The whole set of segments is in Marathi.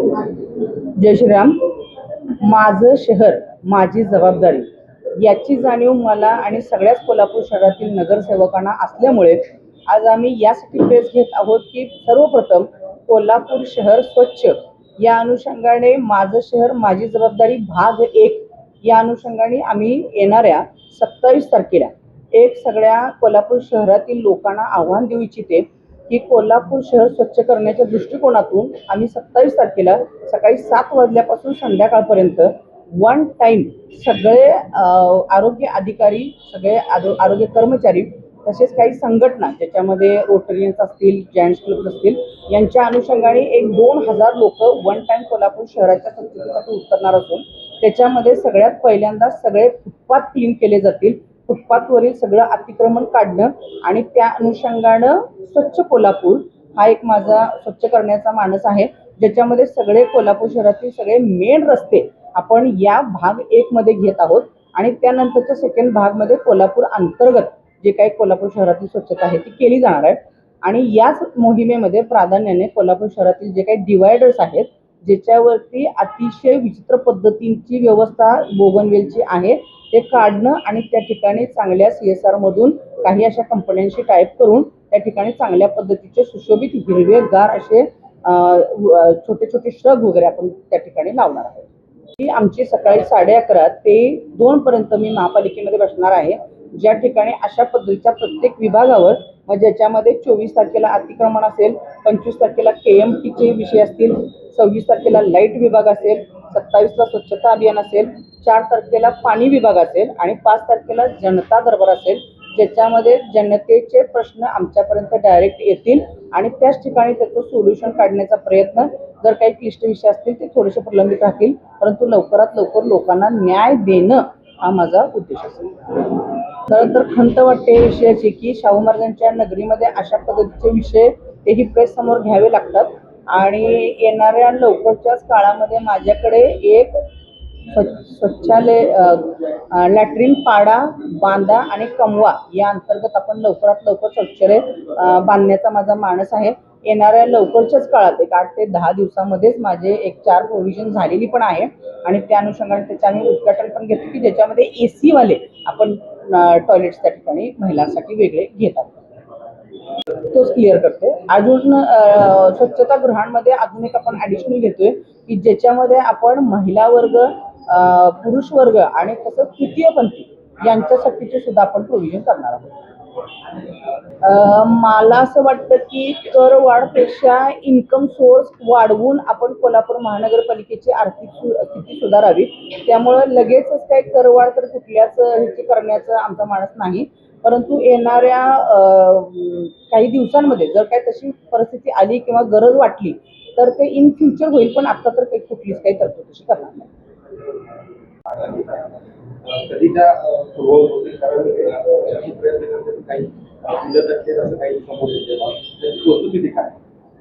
जय श्रीराम. माझं शहर माझी जबाबदारी याची जाणीव मला आणि सगळ्याच कोल्हापूर शहरातील नगरसेवकांना असल्यामुळे आज आम्ही यासाठी प्रेस घेत आहोत की सर्वप्रथम कोल्हापूर शहर स्वच्छ या अनुषंगाने माझं शहर माझी जबाबदारी भाग 1 या अनुषंगाने आम्ही येणाऱ्या 27 तारखेला एक सगळ्या कोल्हापूर शहरातील लोकांना आव्हान देऊ इच्छिते की कोल्हापूर शहर स्वच्छ करण्याच्या दृष्टिकोनातून आम्ही 27 तारखेला सकाळी 7 वाजल्यापासून संध्याकाळपर्यंत वन टाइम सगळे आरोग्य अधिकारी, सगळे आरोग्य कर्मचारी तसेच काही संघटना ज्याच्यामध्ये रोटरियन्स असतील, जायंट्स क्लब असतील यांच्या अनुषंगाने एक 2000 लोक वन टाइम कोल्हापूर शहराच्या स्वच्छतेसाठी उतरणार असून त्याच्यामध्ये सगळ्यात पहिल्यांदा सगळे फुटपाथ क्लीन केले जातील. फुटपाथवरील सगळं अतिक्रमण काढणं आणि त्या अनुषंगानं स्वच्छ कोल्हापूर हा एक माझा स्वच्छ करण्याचा मानस आहे, ज्याच्यामध्ये सगळे कोल्हापूर शहरातील सगळे मेन रस्ते आपण या भाग 1 मध्ये घेत आहोत आणि त्यानंतरच्या सेकंड भागमध्ये कोल्हापूर अंतर्गत जे काही कोल्हापूर शहरातील स्वच्छता आहे ती केली जाणार आहे. आणि याच मोहिमेमध्ये प्राधान्याने कोल्हापूर शहरातील जे काही डिवायडर्स आहेत ज्याच्यावरती अतिशय विचित्र पद्धतींची व्यवस्था बोगनवेलची आहे ते काढणं आणि त्या ठिकाणी चांगल्या CSR मधून काही अशा कंपन्यांशी टाईप करून त्या ठिकाणी चांगल्या पद्धतीचे सुशोभित हिरवेगार असे छोटे छोटे श्रग वगैरे आपण त्या ठिकाणी लावणार आहोत. ही आमची सकाळी 11:30 ते 2 पर्यंत मी महापालिकेमध्ये बसणार आहे, ज्या ठिकाणी अशा पद्धतीच्या प्रत्येक विभागावर मग ज्याच्यामध्ये 24 तारखेला अतिक्रमण असेल, 25 तारखेला KMTचे विषय असतील, 26 तारखेला लाईट विभाग असेल, 27ला स्वच्छता अभियान असेल, 4 तारखेला पाणी विभाग असेल आणि 5 तारखेला जनता दरबार असेल, ज्याच्यामध्ये जनतेचे प्रश्न आमच्यापर्यंत डायरेक्ट येतील आणि त्याच ठिकाणी त्याचं सोल्युशन काढण्याचा प्रयत्न, जर काही क्लिष्ट विषय असतील ते थोडेसे प्रलंबित राहतील परंतु लवकरात लवकर लोकांना न्याय देणं हा माझा उद्देश असेल. खरं तर खंत वाटते विषयाची की शाहू महाराजांच्या नगरीमध्ये अशा पद्धतीचे विषय तेही प्रेस समोर घ्यावे लागतात आणि येणाऱ्या लवकरच्याच काळामध्ये माझ्याकडे एक स्वच्छालय लॅट्रिन पाडा, बांधा आणि कमवा या अंतर्गत आपण लवकरात लवकर शौचालय बांधण्याचा माझा मानस आहे. येणाऱ्या लवकरच्याच काळात एक 8 ते 10 दिवसामध्येच माझे एक 4 प्रोव्हिजन झालेली पण आहे आणि त्या अनुषंगाने त्याचे आम्ही उद्घाटन पण घेतो की ज्याच्यामध्ये AC वाले आपण टॉयलेट्स त्या ठिकाणी महिलांसाठी वेगळे घेतात. तोच क्लिअर करते. अजून स्वच्छता गृहांमध्ये अजून एक आपण ॲडिशनल घेतोय की ज्याच्यामध्ये आपण महिला वर्ग, पुरुष वर्ग आणि तसंच तृतीयपंथी यांच्यासाठीचे सुद्धा आपण प्रोव्हिजन करणार आहोत. मला असं वाटतं की कर वाढपेक्षा इन्कम सोर्स वाढवून आपण कोल्हापूर महानगरपालिकेची आर्थिक स्थिती सुधारावी. त्यामुळं लगेचच काही करवाढ तर कुठल्याच ह्याची करण्याचं आमचा मानस नाही, परंतु येणाऱ्या काही दिवसांमध्ये जर काही तशी परिस्थिती आली किंवा गरज वाटली तर ते इन फ्युचर होईल, पण आता तर काही कुठलीच काही तरतूद तशी करणार नाही.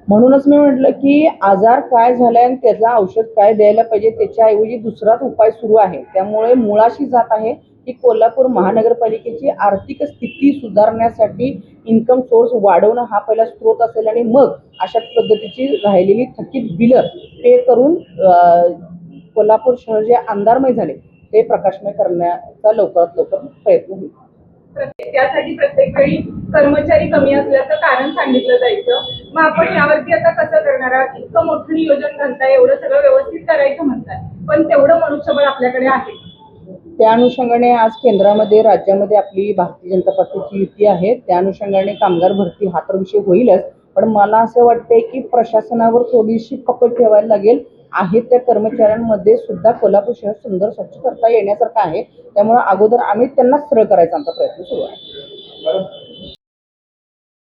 म्हणूनच मी म्हटलं की आजार काय झालाय आणि त्याचा औषध काय द्यायला पाहिजे त्याच्याऐवजी दुसराच उपाय सुरू आहे. त्यामुळे मुळाशी जात आहे की कोल्हापूर महानगरपालिकेची आर्थिक स्थिती सुधारण्यासाठी इन्कम सोर्स वाढवणं हा पहिला स्रोत असेल आणि मग अशा पद्धतीची राहिलेली थकीत बिलं पे करून कोल्हापूर शहर जे अंधारमय झाले ते प्रकाशमय करण्याचा लवकरात लवकर प्रयत्न होईल. त्यासाठी प्रत्येक वेळी कर्मचारी कमी असल्याचं कारण सांगितलं जायचं. मग आपण यावरती आता कसं करणार आहात? इतकं मोठं नियोजन घालताय, एवढं सगळं व्यवस्थित करायचं म्हणताय, पण तेवढं मनुष्यबळ आपल्याकडे आहे. त्या अनुषंगाने आज केंद्रामध्ये राज्यामध्ये आपली भारतीय जनता पार्टीची युती आहे. त्या अनुषंगाने कामगार भरती हा तर विषय होईलच, पण मला असं वाटतंय की प्रशासनावर थोडीशी पकड ठेवायला लागेल. आहे त्या कर्मचाऱ्यांमध्ये सुद्धा कोल्हापूर शहर सुंदर स्वच्छ करता येण्यासारखं आहे. त्यामुळे अगोदर आम्ही त्यांना सरळ करायचा आमचा प्रयत्न सुरू आहे.